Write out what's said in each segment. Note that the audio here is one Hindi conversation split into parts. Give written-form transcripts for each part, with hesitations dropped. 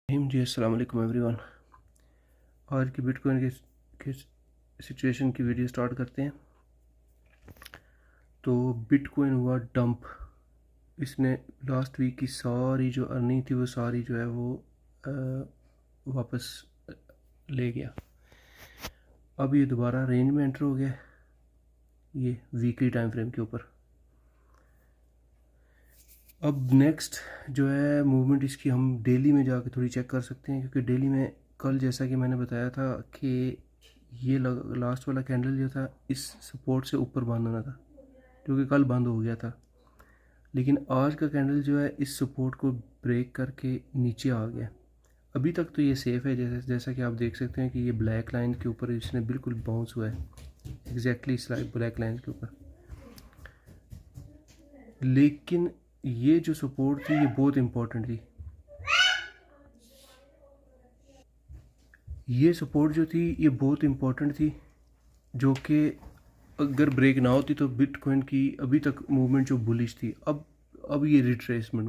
जी अस्सलाम वालेकुम एवरीवन। आज की बिटकॉइन के सिचुएशन की वीडियो स्टार्ट करते हैं। तो बिटकॉइन हुआ डंप। इसने लास्ट वीक की सारी जो अर्निंग थी वो सारी जो है वो वापस ले गया। अब ये दोबारा रेंज में एंटर हो गया, ये वीकली टाइम फ्रेम के ऊपर। अब नेक्स्ट जो है मूवमेंट इसकी हम डेली में जाके थोड़ी चेक कर सकते हैं, क्योंकि डेली में कल जैसा कि मैंने बताया था कि ये लास्ट वाला कैंडल जो था इस सपोर्ट से ऊपर बंद होना था, जो कि कल बंद हो गया था। लेकिन आज का कैंडल जो है इस सपोर्ट को ब्रेक करके नीचे आ गया। अभी तक तो ये सेफ है, जैसा कि आप देख सकते हैं कि ये ब्लैक लाइन के ऊपर इसने बिल्कुल बाउंस हुआ है, एग्जैक्टली इस ब्लैक लाइन के ऊपर। लेकिन ये जो सपोर्ट थी ये बहुत इंपॉर्टेंट थी। ये सपोर्ट जो थी ये बहुत इंपॉर्टेंट थी, जो कि अगर ब्रेक ना होती तो बिटकॉइन की अभी तक मूवमेंट जो बुलिश थी, अब ये रिट्रेसमेंट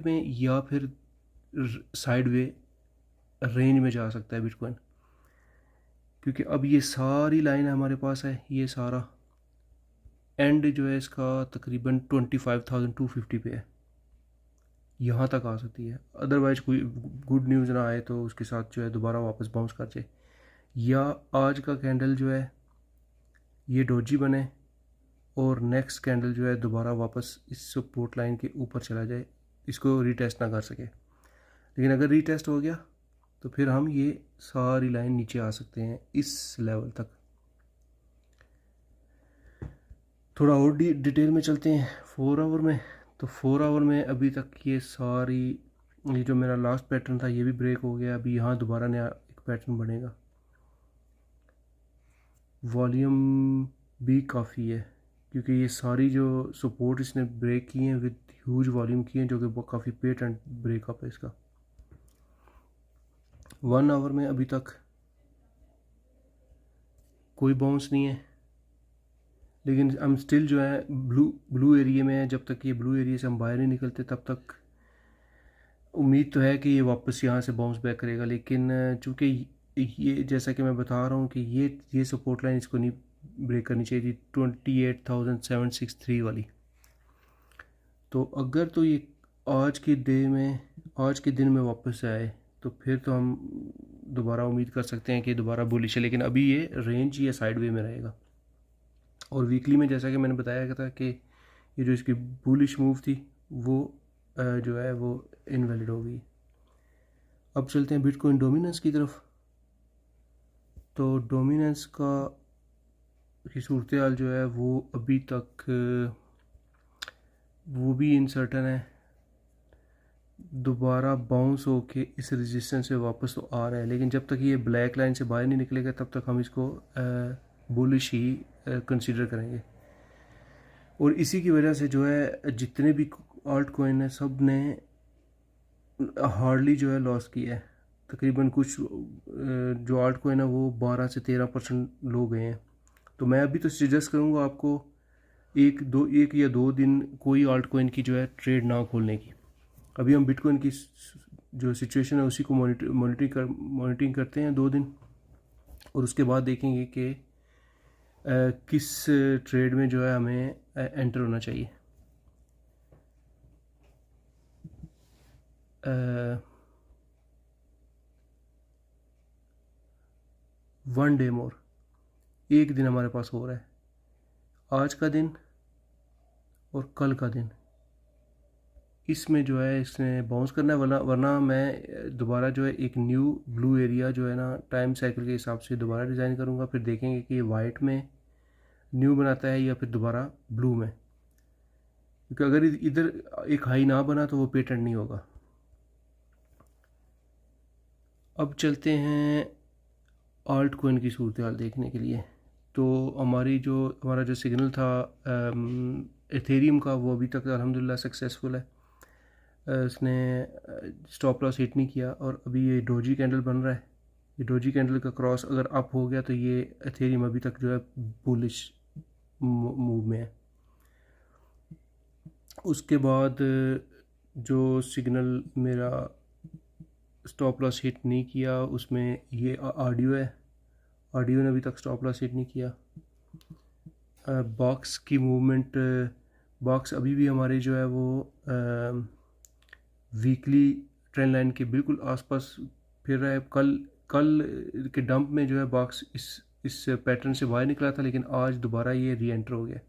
में या फिर साइड वे रेंज में जा सकता है बिटकॉइन, क्योंकि अब ये सारी लाइन हमारे पास है। ये सारा एंड जो है इसका तकरीबन 25,250 पे है, यहाँ तक आ सकती है। अदरवाइज कोई गुड न्यूज़ ना आए तो उसके साथ जो है दोबारा वापस बाउंस कर जाए, या आज का कैंडल जो है ये डोजी बने और नेक्स्ट कैंडल जो है दोबारा वापस इस सपोर्ट लाइन के ऊपर चला जाए, इसको रीटेस्ट ना कर सके। लेकिन अगर रीटेस्ट हो गया तो फिर हम ये सारी लाइन नीचे आ सकते हैं इस लेवल तक। थोड़ा और डिटेल में चलते हैं 4 आवर में। तो 4 आवर में अभी तक ये जो मेरा लास्ट पैटर्न था ये भी ब्रेक हो गया। अभी यहाँ दोबारा नया एक पैटर्न बनेगा। वॉल्यूम भी काफ़ी है, क्योंकि ये सारी जो सपोर्ट इसने ब्रेक किए हैं विद ह्यूज वॉल्यूम किए हैं, जो कि काफ़ी पेटेंट ब्रेकअप है इसका। 1 आवर में अभी तक कोई बाउंस नहीं है, लेकिन हम स्टिल जो है ब्लू एरिया में है। जब तक ये ब्लू एरिया से हम बाहर नहीं निकलते तब तक उम्मीद तो है कि ये वापस यहाँ से बाउंस बैक करेगा। लेकिन चूँकि ये जैसा कि मैं बता रहा हूँ कि ये सपोर्ट लाइन इसको नहीं ब्रेक करनी चाहिए थी, 28,763 वाली। तो अगर तो ये आज के दिन में वापस आए तो फिर तो हम दोबारा उम्मीद कर सकते हैं कि दोबारा बुलिश है। लेकिन अभी ये रेंज या साइड वे में रहेगा। और वीकली में जैसा कि मैंने बताया था कि ये जो इसकी बुलिश मूव थी वो जो है वो इनवैलिड हो गई। अब चलते हैं बिटकॉइन डोमिनेंस की तरफ। तो डोमिनेंस की सूरत हाल जो है वो अभी तक वो भी अनसर्टन है। दोबारा बाउंस होके इस रेजिस्टेंस से वापस तो आ रहा है, लेकिन जब तक ये ब्लैक लाइन से बाहर नहीं निकलेगा तब तक हम इसको बुलिश ही कंसीडर करेंगे। और इसी की वजह से जो है जितने भी आल्ट कॉइन है सब ने हार्डली जो है लॉस किया है। तकरीबन कुछ जो आल्ट कॉइन है वो 12 से 13% लो गए हैं। तो मैं अभी तो सजेस्ट करूँगा आपको एक या दो दिन कोई आल्ट कॉइन की जो है ट्रेड ना खोलने की। अभी हम बिटकॉइन की जो सिचुएशन है उसी को मॉनिटरिंग करते हैं 2 दिन, और उसके बाद देखेंगे कि किस ट्रेड में जो है हमें एंटर होना चाहिए। वन डे मोर, एक दिन हमारे पास हो रहा है, आज का दिन और कल का दिन। इसमें जो है इसने बाउंस करना है, वरना मैं दोबारा जो है एक न्यू ब्लू एरिया जो है ना टाइम साइकिल के हिसाब से दोबारा डिज़ाइन करूँगा। फिर देखेंगे कि ये वाइट में न्यू बनाता है या फिर दोबारा ब्लू में, क्योंकि अगर इधर एक हाई ना बना तो वो पेटेंट नहीं होगा। अब चलते हैं आल्ट कॉइन की सूरत हाल देखने के लिए। तो हमारा जो सिग्नल था एथेरियम का, वो अभी तक अल्हम्दुलिल्लाह सक्सेसफुल है। उसने स्टॉप लॉस हिट नहीं किया, और अभी ये डोजी कैंडल बन रहा है। ये डोजी कैंडल का क्रॉस अगर अप हो गया तो ये एथेरियम अभी तक जो है बुलिश मूव में है। उसके बाद जो सिग्नल मेरा स्टॉप लॉस हिट नहीं किया, उसमें ये ऑडियो है, ऑडियो ने अभी तक स्टॉप लॉस हिट नहीं किया। बॉक्स की मूवमेंट, बॉक्स अभी भी हमारे जो है वो वीकली ट्रेंड लाइन के बिल्कुल आसपास फिर रहा है। कल के डंप में जो है बॉक्स इस पैटर्न से बाहर निकला था, लेकिन आज दोबारा ये री एंटर हो गया।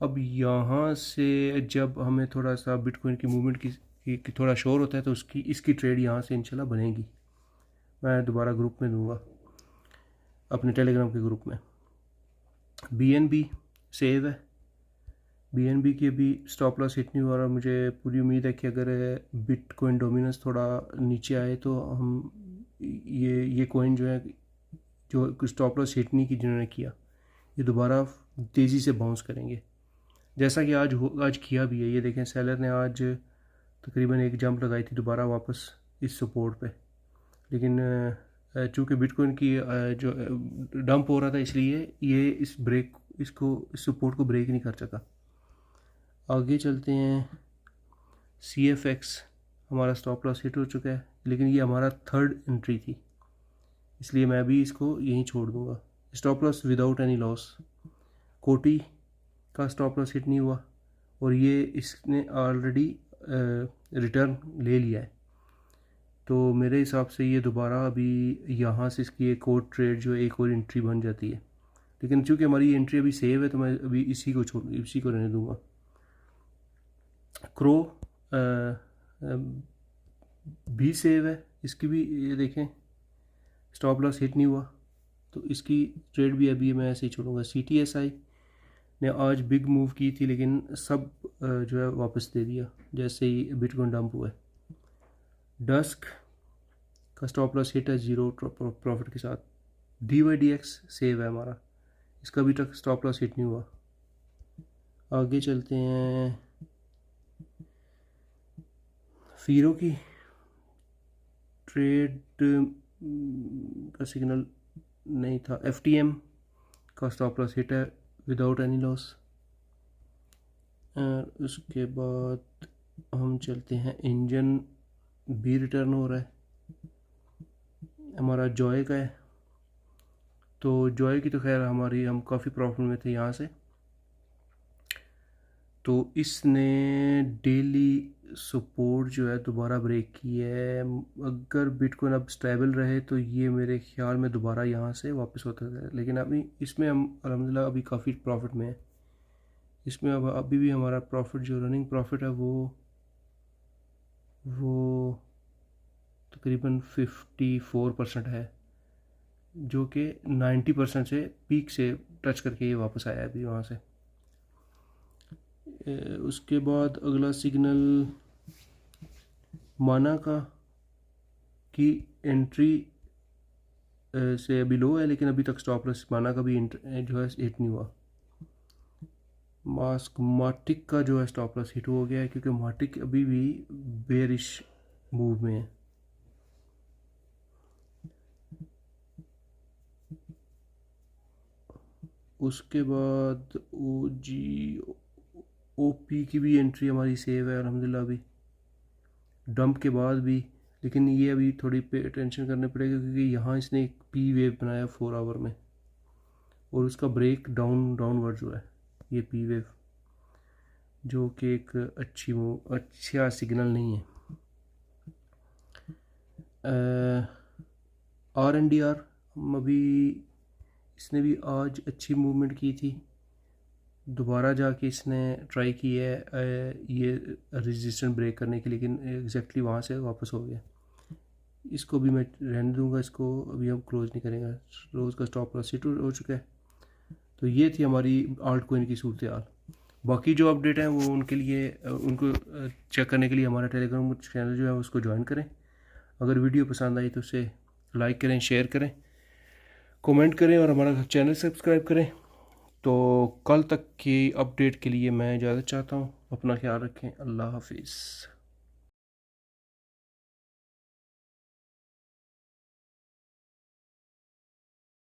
अब यहाँ से जब हमें थोड़ा सा बिटकॉइन की मूवमेंट की थोड़ा शोर होता है तो इसकी ट्रेड यहाँ से इंशाल्लाह बनेगी। मैं दोबारा ग्रुप में दूंगा, अपने टेलीग्राम के ग्रुप में। BNB सेव है, BNB की अभी स्टॉप लॉस हिट नहीं हुआ और मुझे पूरी उम्मीद है कि अगर बिटकॉइन डोमिनेंस थोड़ा नीचे आए तो हम ये कॉइन जो है, जो स्टॉप लॉस हिट नहीं की जिन्होंने किया, ये दोबारा तेज़ी से बाउंस करेंगे, जैसा कि आज किया भी है। ये देखें, सेलर ने आज तकरीबन एक जंप लगाई थी दोबारा वापस इस सपोर्ट पे, लेकिन चूँकि बिटकॉइन की जो डंप हो रहा था इसलिए ये इस सपोर्ट को ब्रेक नहीं कर सका। आगे चलते हैं। CFX हमारा स्टॉप लॉस हिट हो चुका है, लेकिन ये हमारा थर्ड एंट्री थी, इसलिए मैं भी इसको यहीं छोड़ दूंगा। Stop loss without any loss. कोटी का स्टॉप लॉस हिट नहीं हुआ और ये इसने ऑलरेडी रिटर्न ले लिया है, तो मेरे हिसाब से ये दोबारा अभी यहाँ से इसकी एक और ट्रेड जो है, एक और एंट्री बन जाती है, लेकिन चूँकि हमारी एंट्री अभी सेव है तो मैं अभी इसी को रहने दूँगा। क्रो भी सेव है, इसकी भी ये देखें स्टॉप लॉस हिट नहीं हुआ, तो इसकी ट्रेड भी अभी मैं ऐसे ही छोड़ूंगा। CTSI ने आज बिग मूव की थी, लेकिन सब जो है वापस दे दिया जैसे ही बिटकॉइन डंप हुआ है। डस्क का स्टॉप लॉस हिट है 0 प्रॉफिट के साथ। DYDX सेव है हमारा, इसका अभी तक स्टॉप लॉस हिट नहीं हुआ। आगे चलते हैं। फीरो की ट्रेड का सिग्नल नहीं था। FTM का स्टॉप लॉस हिट है विदाउट एनी लॉस। उसके बाद हम चलते हैं, इंजन भी रिटर्न हो रहा है हमारा, जॉय का है। तो जॉय की तो खैर हम काफ़ी प्रॉफिट में थे यहाँ से, तो इसने डेली सपोर्ट जो है दोबारा ब्रेक की है। अगर बिटकॉइन अब स्टेबल रहे तो ये मेरे ख्याल में दोबारा यहाँ से वापस होता है, लेकिन अभी इसमें हम अल्हम्दुलिल्लाह अभी काफ़ी प्रॉफिट में है। इसमें अब अभी भी हमारा प्रॉफिट जो रनिंग प्रॉफिट है वो तकरीबन 54% है, जो कि 90% से पीक से टच करके ये वापस आया है अभी वहाँ से। उसके बाद अगला सिग्नल माना की एंट्री से अभी लो है, लेकिन अभी तक स्टॉप लॉस माना का भी जो है हिट नहीं हुआ। माटिक का जो है स्टॉप लॉस हिट हो गया है, क्योंकि माटिक अभी भी बेरिश मूव में है। उसके बाद OP की भी एंट्री हमारी सेव है अल्हम्दुलिल्लाह अभी डंप के बाद भी, लेकिन ये अभी थोड़ी पे अटेंशन करने पड़ेगा, क्योंकि यहाँ इसने एक P वेव बनाया 4 आवर में और उसका ब्रेक डाउनवर्ड जो है ये P वेव, जो कि एक अच्छा सिग्नल नहीं है। RNDR अभी इसने भी आज अच्छी मूवमेंट की थी, दोबारा जाके इसने ट्राई की है ये रेजिस्टेंस ब्रेक करने की, लेकिन एग्जैक्टली वहाँ से वापस हो गया। इसको भी मैं रहने दूंगा, इसको अभी हम क्लोज नहीं करेंगे। रोज़ का स्टॉप लॉस हिट हो चुका है। तो ये थी हमारी आल्ट कॉइन की सूरत हाल। बाकी जो अपडेट हैं वो उनके लिए उनको चेक करने के लिए हमारा टेलीग्राम चैनल जो है उसको ज्वाइन करें। अगर वीडियो पसंद आई तो उसे लाइक करें, शेयर करें, कमेंट करें और हमारा चैनल सब्सक्राइब करें। तो कल तक की अपडेट के लिए मैं इजाज़त चाहता हूँ। अपना ख्याल रखें। अल्लाह हाफिज़।